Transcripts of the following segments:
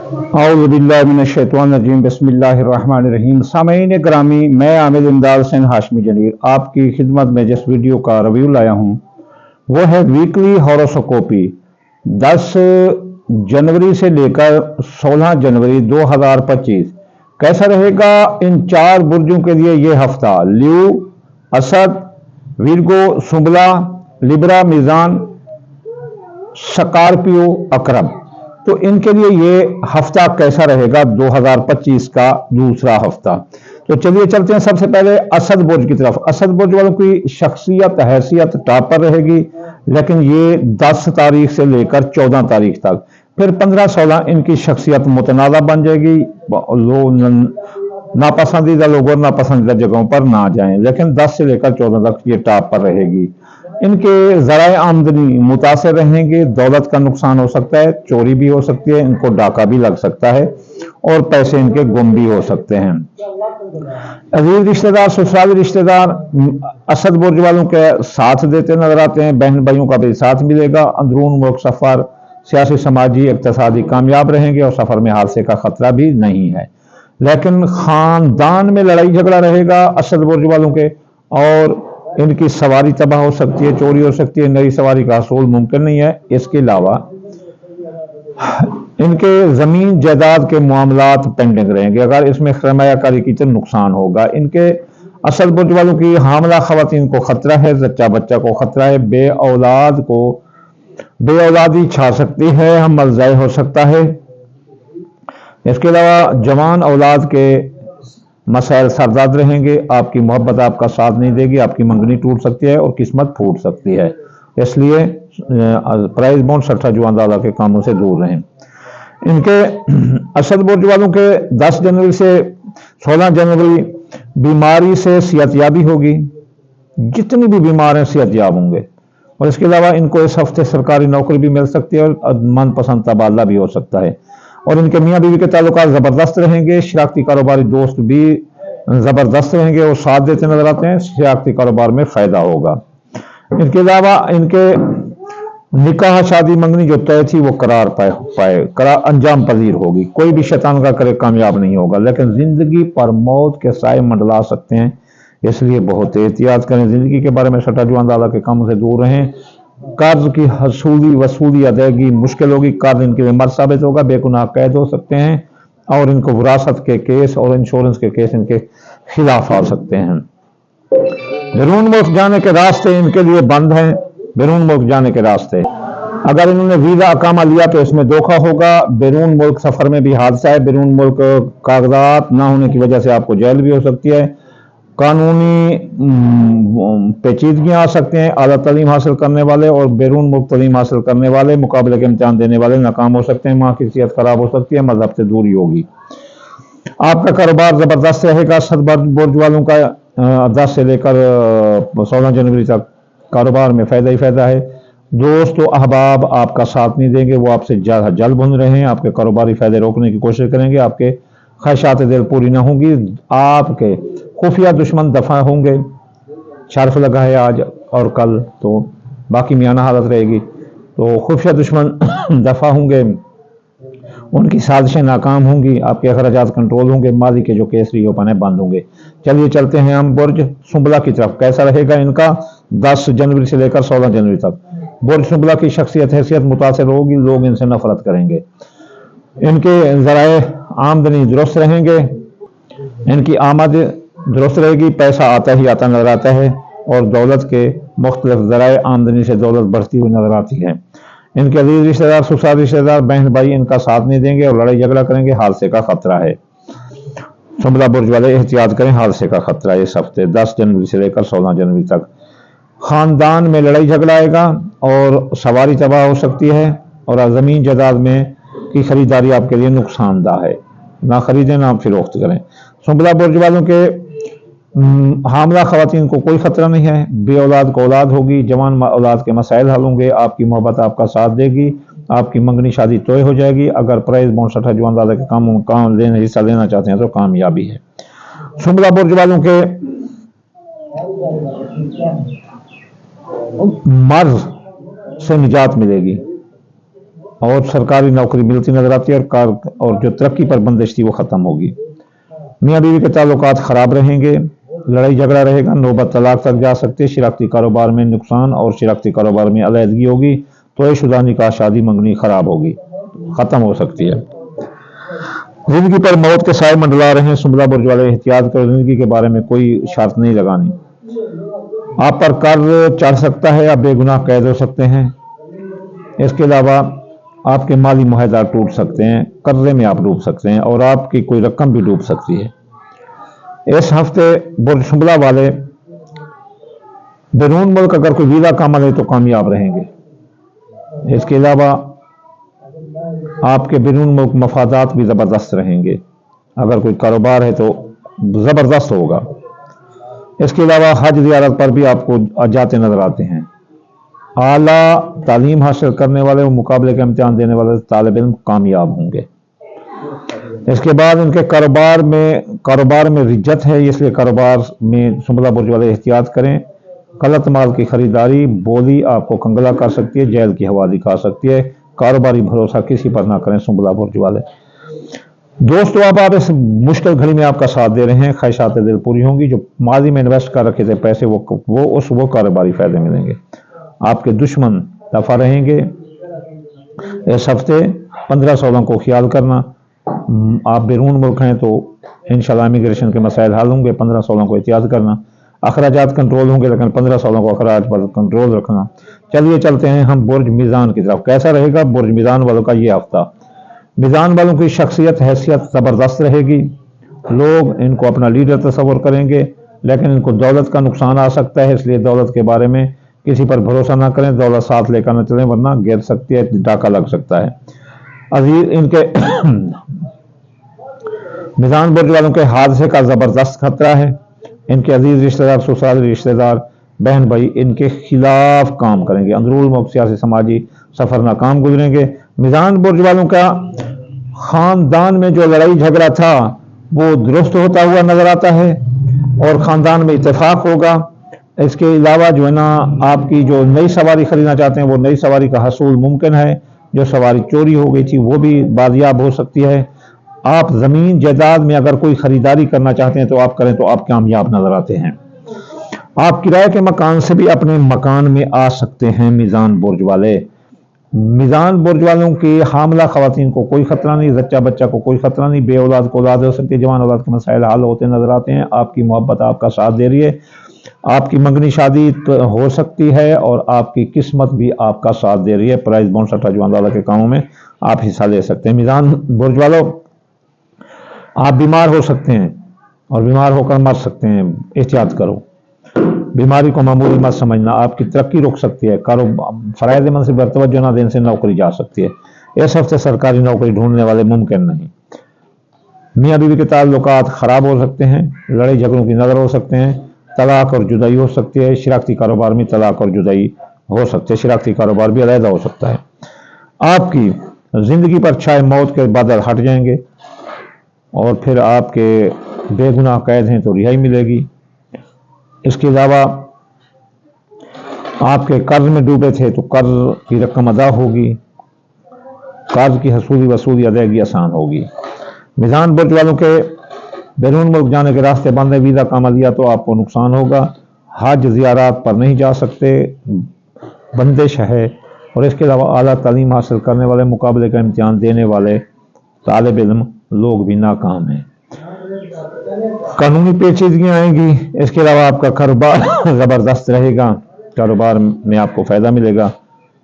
औज़ुबिल्लाहिमिनश्शैतानिर्रजीम बिस्मिल्लाहिर्रहमानिर्रहीम। सामईन ग्रामी, मैं आमिर इमदाद हुसैन हाशमी जलील आपकी खिदमत में जिस वीडियो का रिव्यू लाया हूँ वो है वीकली हॉरोस्कोपी 10 जनवरी से लेकर 16 जनवरी 2025। कैसा रहेगा इन 4 बुर्जों के लिए ये हफ्ता? ल्यू, असद, विरगो, सुंबला, लिब्रा, मीज़ान, स्कॉर्पियो, अकरब। तो इनके लिए ये हफ्ता कैसा रहेगा 2025 का दूसरा हफ्ता। तो चलिए चलते हैं सबसे पहले असद बुर्ज की तरफ। असद बुर्ज वालों की शख्सियत हैसियत टॉप पर रहेगी, लेकिन ये 10 तारीख से लेकर 14 तारीख तक, फिर 15-16 इनकी शख्सियत मुतनाज़ा बन जाएगी। नापसंदीदा लोग और नापसंदीदा जगहों पर ना जाएं, लेकिन 10 से लेकर 14 तक ये टॉप पर रहेगी। इनके ज़राए आमदनी मुतासर रहेंगे, दौलत का नुकसान हो सकता है, चोरी भी हो सकती है, इनको डाका भी लग सकता है और पैसे इनके गुम भी हो सकते हैं। अजीज रिश्तेदार, ससुराली रिश्तेदार असद बुर्ज वालों के साथ देते नजर आते हैं, बहन भाइयों का भी साथ मिलेगा। अंदरून मुल्क सफर, सियासी, समाजी, इक्तसादी कामयाब रहेंगे और सफर में हादसे का खतरा भी नहीं है। लेकिन खानदान में लड़ाई झगड़ा रहेगा असद बुर्ज वालों के, और इनकी सवारी तबाह हो सकती है, चोरी हो सकती है, नई सवारी का हसूल मुमकिन नहीं है। इसके अलावा इनके जमीन जायदाद के मामलात पेंडिंग रहेंगे, अगर इसमें सरमायाकारी की तो नुकसान होगा। इनके असद बुर्ज वालों की हामला खवातीन को खतरा है, जच्चा बच्चा को खतरा है, बेऔलादी छा सकती है, हम मलजाए हो सकता है। इसके अलावा जवान औलाद के मसाइल सरदर्द रहेंगे, आपकी मोहब्बत आपका साथ नहीं देगी, आपकी मंगनी टूट सकती है और किस्मत फूट सकती है। इसलिए प्राइज बॉन्ड सट्टा जुआंदादा के कामों से दूर रहें। इनके असद बुर्ज वालों के 10 जनवरी से 16 जनवरी बीमारी से सेहतयाबी होगी, जितनी भी बीमार हैं सेहतयाब होंगे। और इसके अलावा इनको इस हफ्ते सरकारी नौकरी भी मिल सकती है और मनपसंद तबादला भी हो सकता है। और इनके मियाँ बीवी के ताल्लुकात ज़बरदस्त रहेंगे, शराकती कारोबारी दोस्त भी ज़बरदस्त रहेंगे और साथ देते नजर आते हैं, शराकती कारोबार में फ़ायदा होगा। इनके अलावा इनके निकाह, शादी, मंगनी जो तय थी वो करार अंजाम पजीर होगी। कोई भी शैतान का करे कामयाब नहीं होगा, लेकिन ज़िंदगी पर मौत के साए मंडला सकते हैं, इसलिए बहुत एहतियात करें। ज़िंदगी के बारे में सट्टा जुआंदादा के कामों से दूर रहें। कर्ज की वसूली अदायगी मुश्किल होगी, कर्ज इनके लिए मर्द साबित होगा, बेगुनाह कैद हो सकते हैं और इनको विरासत के केस और इंश्योरेंस के केस इनके खिलाफ आ सकते हैं। बैरून मुल्क जाने के रास्ते इनके लिए बंद हैं। बैरून मुल्क जाने के रास्ते, अगर इन्होंने वीजा अकामा लिया तो इसमें धोखा होगा। बैरून मुल्क सफर में भी हादसा है, बैरून मुल्क कागजात ना होने की वजह से आपको जेल भी हो सकती है, कानूनी पेचीदगियाँ आ सकते हैं। आला तालीम हासिल करने वाले और बैरून मुल्क तालीम हासिल करने वाले, मुकाबले के इम्तिहान देने वाले नाकाम हो सकते हैं, माँ की सेहत खराब हो सकती है, मजहब से दूरी होगी। आपका कारोबार ज़बरदस्त रहेगा। असद बुर्ज वालों का 10 से लेकर 16 जनवरी तक कारोबार में फ़ायदा ही फ़ायदा है। दोस्त व अहबाब आपका साथ नहीं देंगे, वो आपसे जल भुन रहे हैं, आपके कारोबारी फ़ायदे रोकने की कोशिश करेंगे, आपके ख्वाहिशात दिल पूरी ना होंगी, आपके खुफिया दुश्मन दफा होंगे। शर्फ लगा है आज और कल, तो बाकी मियाना हालत रहेगी, तो खुफिया दुश्मन दफा होंगे, उनकी साजिशें नाकाम होंगी, आपके अखराजात कंट्रोल होंगे, माली के जो केसरी ओपन है बंद होंगे। चलिए चलते हैं हम बुर्ज सुंबला की तरफ। कैसा रहेगा इनका 10 जनवरी से लेकर 16 जनवरी तक? बुर्ज सुंबला की शख्सियत हैसियत मुतासर होगी, लोग इनसे नफरत करेंगे। इनके ज़राए आमदनी दुरुस्त रहेंगे, इनकी आमद दुरुस्त रहेगी, पैसा आता ही आता नजर आता है और दौलत के मुख्तलिफ ज़राए आमदनी से दौलत बढ़ती हुई नजर आती है। इनके अजीज रिश्तेदार, ससुराल रिश्तेदार, बहन भाई इनका साथ नहीं देंगे और लड़ाई झगड़ा करेंगे, हादसे का खतरा है। सुंबला बुर्ज वाले एहतियात करें, हादसे का खतरा है इस हफ्ते 10 जनवरी से लेकर 16 जनवरी तक। खानदान में लड़ाई झगड़ा आएगा और सवारी तबाह हो सकती है और ज़मीन जायदाद में की खरीदारी आपके लिए नुकसानदा है, ना खरीदें ना फिरोख्त करें। सुंबला बुर्ज वालों के हामला खवातीन को कोई खतरा नहीं है, बे औलाद को औलाद होगी, जवान औलाद के मसाइल हल होंगे, आपकी मोहब्बत आपका साथ देगी, आपकी मंगनी शादी तोय हो जाएगी। अगर प्राइज बॉन्ड सट्टा जुआंदादा के काम हिस्सा लेना चाहते हैं तो कामयाबी है। सुंबला बुर्ज वालों के मर्ज से निजात मिलेगी اور सरकारी नौकरी मिलती नजर आती है, और जो तरक्की पर बंदिश थी वो ख़त्म होगी। मियाँ बीवी के ताल्लुकात ख़राब रहेंगे, लड़ाई झगड़ा रहेगा, नौबत तलाक तक जा सकती है। शिराकती कारोबार में नुकसान और शिराकती कारोबार में अलहदगी होगी, तो शुदा निकाह शादी मंगनी ख़राब होगी, ख़त्म हो सकती है। जिंदगी पर मौत के साए मंडला रहे हैं, सुंबला बुर्ज वाले एहतियात करो, जिंदगी के बारे में कोई शर्त नहीं लगानी। आप पर कर्ज चढ़ सकता है, आप बेगुनाह कैद हो सकते हैं। इसके अलावा आपके माली मुआहदा टूट सकते हैं, कर्जे में आप डूब सकते हैं, और आपकी कोई रकम भी डूब सकती है। इस हफ्ते बुर्ज सुंबला वाले बैरून मुल्क अगर कोई वीज़ा का अमल है तो कामयाब रहेंगे। इसके अलावा आपके बैरून मुल्क मफादात भी ज़बरदस्त रहेंगे, अगर कोई कारोबार है तो ज़बरदस्त होगा। इसके अलावा हज ज़ियारत पर भी आपको जाते नजर आते हैं। आला तालीम हासिल करने वाले और मुकाबले का इम्तिहान देने वाले तालिब इल्म कामयाब होंगे। इसके बाद इनके कारोबार में रिज्जत है, इसलिए कारोबार में सुंबला बुर्ज वाले एहतियात करें। गलत माल की खरीदारी बोली आपको कंगला कर सकती है, जेल की हवा दिखा सकती है। कारोबारी भरोसा किसी पर ना करें सुंबला बुर्ज वाले। दोस्तों, आप इस मुश्किल घड़ी में आपका साथ दे रहे हैं, ख्वाहिशात दिल पूरी होंगी। जो माजी में इन्वेस्ट कर रखे थे पैसे वो कारोबारी फायदे मिलेंगे। आपके दुश्मन दफा रहेंगे। इस हफ्ते 15-16 को ख्याल करना। आप बैरून मुल्क हैं तो इंशाल्लाह इमिग्रेशन के मसाइल हल होंगे। 15-16 को एहतियात करना। अखराजात कंट्रोल होंगे, लेकिन 15-16 को अखराज पर कंट्रोल रखना। चलिए चलते हैं हम बुर्ज मीज़ान की तरफ। कैसा रहेगा बुर्ज मीज़ान वालों का ये हफ्ता? मीज़ान वालों की शख्सियत हैसियत ज़बरदस्त रहेगी। लोग इनको अपना लीडर तस्वर करेंगे, लेकिन इनको दौलत का नुकसान आ सकता है, इसलिए दौलत के बारे में किसी पर भरोसा ना करें। दौलत साथ लेकर न चलें, वरना गिर सकती है, डाका लग सकता है। अजीज इनके मीज़ान बुर्ज वालों के हादसे का ज़बरदस्त खतरा है। इनके अजीज रिश्तेदार, ससुराल रिश्तेदार, बहन भाई इनके खिलाफ काम करेंगे। अंदरूल मुल्क सियासी समाजी सफ़र नाकाम गुजरेंगे। मीज़ान बुर्ज वालों का ख़ानदान में जो लड़ाई झगड़ा था वो दुरुस्त होता हुआ नजर आता है, और ख़ानदान में इत्तेफाक होगा। इसके अलावा जो है ना, आपकी जो नई सवारी खरीदना चाहते हैं वो नई सवारी का हसूल मुमकिन है। जो सवारी चोरी हो गई थी वो भी बाजियाब हो सकती है। आप ज़मीन जायदाद में अगर कोई खरीदारी करना चाहते हैं तो आप करें, तो आप कामयाब नजर आते हैं। आप किराए के मकान से भी अपने मकान में आ सकते हैं। मीज़ान बुर्ज वाले, मीज़ान बुर्ज वालों की हामला ख़वातीन को कोई खतरा नहीं, जच्चा बच्चा को कोई खतरा नहीं, बे औलाद को औलाद हो सकती है, जवान औलाद के मसाइल हल होते नजर आते हैं। आपकी मोहब्बत आपका साथ दे रही है। आपकी मंगनी शादी हो सकती है, और आपकी किस्मत भी आपका साथ दे रही है। प्राइज बॉन्ड सट्टा जुआनदाला के कामों में आप हिस्सा ले सकते हैं। मीज़ान बुर्ज वालों, आप बीमार हो सकते हैं और बीमार होकर मर सकते हैं, एहतियात करो। बीमारी को मामूली मत समझना, आपकी तरक्की रुक सकती है। फ़राइज़ मनसिब पर तवज्जो ना देने से नौकरी जा सकती है। इस हफ्ते सरकारी नौकरी ढूंढने वाले मुमकिन नहीं। मियाँ बीवी के ताल्लुकात ख़राब हो सकते हैं, लड़ाई झगड़ों की नज़र हो सकते हैं, तलाक और जुदाई हो सकती है। शिराकती कारोबार में तलाक और जुदाई हो सकती है, शिराकती कारोबार भी अलहदा हो सकता है। आपकी ज़िंदगी पर छाए मौत के बादल हट जाएंगे, और फिर आपके बेगुनाह कैद हैं तो रिहाई मिलेगी। इसके अलावा आपके कर्ज में डूबे थे तो कर्ज की रकम अदा होगी, कर्ज की हसूली वसूली अदायगी आसान होगी। मीज़ान बुर्ज वालों के बैरून मुल्क जाने के रास्ते बंद है, वीज़ा का अमल दिया तो आपको नुकसान होगा। हज ज़ियारत पर नहीं जा सकते, बंदिश है। और इसके अलावा आला तालीम हासिल करने वाले, मुकाबले का इम्तिहान देने वाले तालिब इल्म लोग भी नाकाम हैं। कानूनी पेचीदगियाँ आएंगी। इसके अलावा आपका कारोबार ज़बरदस्त रहेगा, कारोबार में आपको फ़ायदा मिलेगा।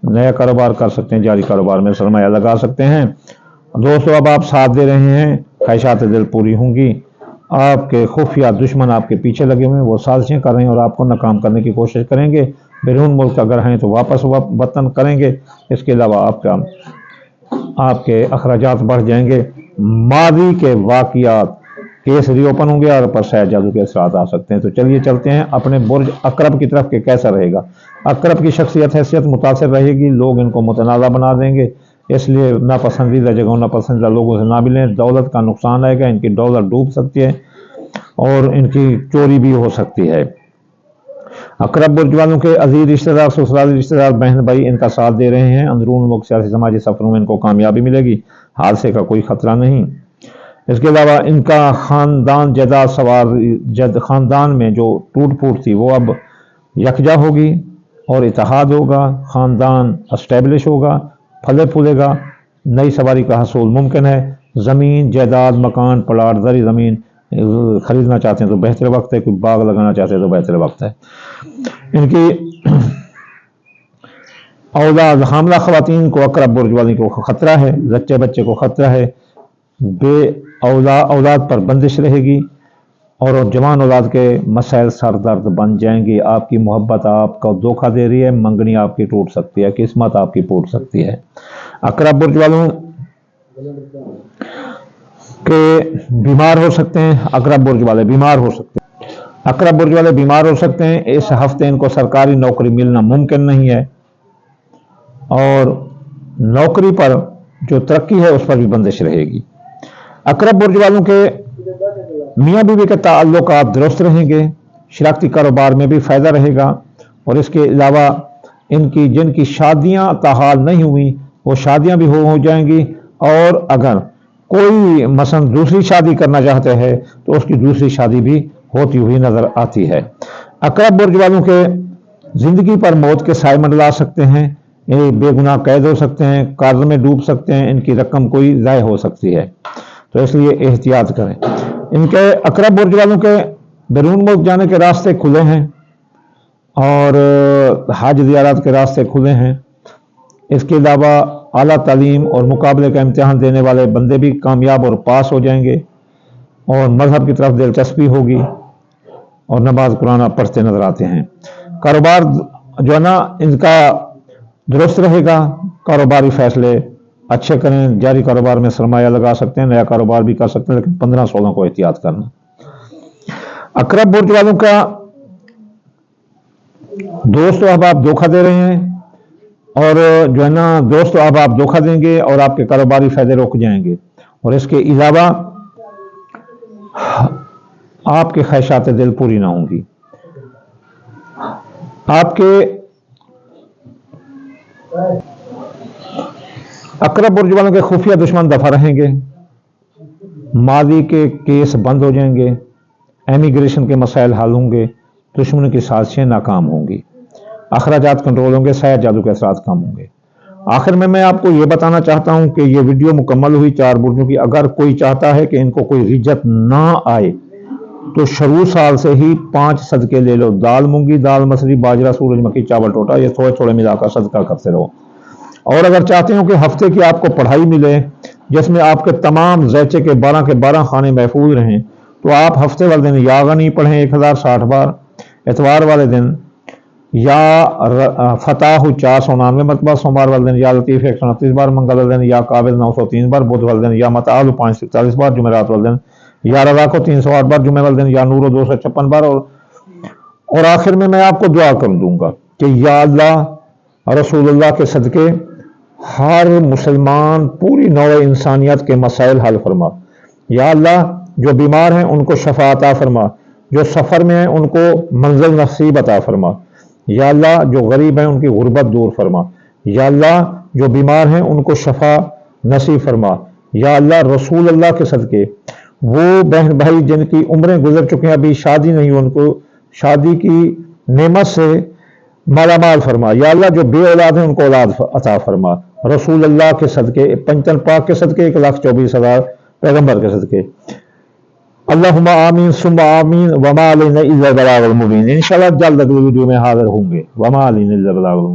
नया कारोबार कर सकते हैं, जारी कारोबार में सरमाया लगा सकते हैं। दोस्तों, अब आप साथ दे रहे हैं, ख्वाहिशात दिल पूरी होंगी। आपके खुफिया दुश्मन आपके पीछे लगे हुए हैं, वो साजिशें कर रहे हैं और आपको नाकाम करने की कोशिश करेंगे। बैरून मुल्क अगर हैं तो वापस वतन करेंगे। इसके अलावा आपके अखराजात बढ़ जाएंगे। माजी के वाक़ियात केस रीओपन होंगे और पर शायद जादू के असरात आ सकते हैं। तो चलिए चलते हैं अपने बुर्ज अकरब की तरफ के कैसा रहेगा। अकरब की शख्सियत हैसियत मुतासिर रहेगी, लोग इनको मुतनाज़ा बना देंगे, इसलिए नापसंदीदा जगहों नापसंदीदा लोगों से ना मिलें। दौलत का नुकसान आएगा, इनकी दौलत डूब सकती है और इनकी चोरी भी हो सकती है। अकरब बुर्ज वालों के अजीज रिश्तेदार, ससुराली रिश्तेदार, बहन भाई इनका साथ दे रहे हैं। अंदरून मुल्क सियासी समाजी सफरों में इनको कामयाबी मिलेगी, हादसे का कोई खतरा नहीं। इसके अलावा इनका खानदान जायदाद सवार खानदान में जो टूट फूट थी वो अब यकजा होगी और इत्तेहाद होगा, खानदान अस्टेब्लिश होगा, फले फूलेगा, नई सवारी का हसूल मुमकिन है। ज़मीन जायदाद मकान प्लाट ज़री ज़मीन खरीदना चाहते हैं तो बेहतर वक्त है, कोई बाग लगाना चाहते हैं तो बेहतर वक्त है। इनकी औलाद हामला ख़वातीन को अकरब बुर्ज वाली को ख़तरा है, बच्चे बच्चे को ख़तरा है, औलाद पर बंदिश रहेगी और जवान औलाद के मसाइल सरदर्द बन जाएंगी। आपकी मोहब्बत आपको धोखा दे रही है, मंगनी आपकी टूट सकती है, किस्मत आपकी टूट सकती है। अकरब बुर्ज वालों के बीमार हो सकते हैं, अकरब बुर्ज वाले बीमार हो सकते हैं, अकरब बुर्ज वाले बीमार हो सकते हैं। इस हफ्ते इनको सरकारी नौकरी मिलना मुमकिन नहीं है और नौकरी पर जो तरक्की है उस पर भी बंदिश रहेगी। अकरब बुर्ज वालों के मियाँ बीवी के ताल्लुकात दुरुस्त रहेंगे, शराकती कारोबार में भी फ़ायदा रहेगा और इसके अलावा इनकी जिनकी शादियां ताहाल नहीं हुई वो शादियां भी हो जाएंगी और अगर कोई मसलन दूसरी शादी करना चाहते हैं तो उसकी दूसरी शादी भी होती हुई नजर आती है। अकरब बुर्ज वालों के जिंदगी पर मौत के साए मंडला सकते हैं, ये बेगुनाह कैद हो सकते हैं, कर्ज में डूब सकते हैं, इनकी रकम कोई ज़ाय हो सकती है, तो इसलिए एहतियात करें। इनके अकरब बुर्ज वालों के बैरून मुल्क जाने के रास्ते खुले हैं और हज ज़ियारत के रास्ते खुले हैं। इसके अलावा आला तालीम और मुकाबले का इम्तिहान देने वाले बंदे भी कामयाब और पास हो जाएंगे और मजहब की तरफ दिलचस्पी होगी और नमाज कुरान पढ़ते नजर आते हैं। कारोबार जो है ना इनका दुरुस्त रहेगा, कारोबारी फैसले अच्छे करें, जारी कारोबार में सरमाया लगा सकते हैं, नया कारोबार भी कर सकते हैं, लेकिन 15-16 को एहतियात करना। अकरब बुर्ज वालों का दोस्त अब आप धोखा दे रहे हैं और जो है ना दोस्त अब आप धोखा देंगे और आपके कारोबारी फायदे रुक जाएंगे और इसके अलावा आपके ख्वाहिशात दिल पूरी ना होंगी। आपके अकरब बुर्ज वालों के खुफिया दुश्मन दफा रहेंगे, मादी के केस बंद हो जाएंगे, एमिग्रेशन के मसाइल हल होंगे, दुश्मन की साजिशें नाकाम होंगी, अखराजात कंट्रोल होंगे, शायद जादू के असरात कम होंगे। आखिर में मैं आपको ये बताना चाहता हूं कि ये वीडियो मुकम्मल हुई 4 बुर्जों की। अगर कोई चाहता है कि इनको कोई रिज्जत ना आए तो शुरू साल से ही 5 सदके ले लो, दाल मूंगी, दाल मसरी, बाजरा, सूरजमुखी, चावल टोटा, ये थोड़े थोड़े मिलाकर सदका करते रहो। और अगर चाहते हो कि हफ्ते की आपको पढ़ाई मिले जिसमें आपके तमाम ज़ैचे के 12 के 12 खाने महफूज रहें तो आप हफ्ते वाले दिन या गनी पढ़ें 1060 बार, इतवार वाले दिन या फताह 499 मरतबा, सोमवार वाले दिन या लतीफ़ 129 बार, मंगल वाले दिन या काबिल 903 बार, बुध वाले दिन या मताल 541 बार, जुमेरात वाले दिन या रज़ा को 308 बार, जुमे वाले दिन या नूर 256 बार। और आखिर में मैं आपको दुआ कर दूंगा कि या अल्लाह रसूलुल्लाह के सदके हर मुसलमान पूरी नौ इंसानियत के मसाइल हल फरमा। या अल्लाह जो बीमार हैं उनको शफा अता फरमा, जो सफ़र में हैं उनको मंजिल नसीब अता फरमा। या अल्लाह जो गरीब हैं उनकी गुर्बत दूर फरमा। या अल्लाह जो बीमार हैं उनको शफा नसीब फरमा। या अल्लाह रसूल अल्लाह के सदके वो बहन भाई जिनकी उम्रें गुजर चुकी हैं अभी शादी नहीं, उनको शादी की नेमत से मालामाल फरमा। या अल्लाह जो बे औलाद हैं उनको औलाद अता फरमा। रसूल अल्लाह के सदके, पंचतन पाक के सदके, 1,24,000 पैगंबर के सदके। अल्लाहुम्मा आमीन सुम्मा आमीन वमा अलैना इल्ला बलागुल मुबीन। इंशाअल्लाह जल्द अगली वीडियो में हाजिर होंगे। वमा अलैना इल्ला बलागुल मुबीन।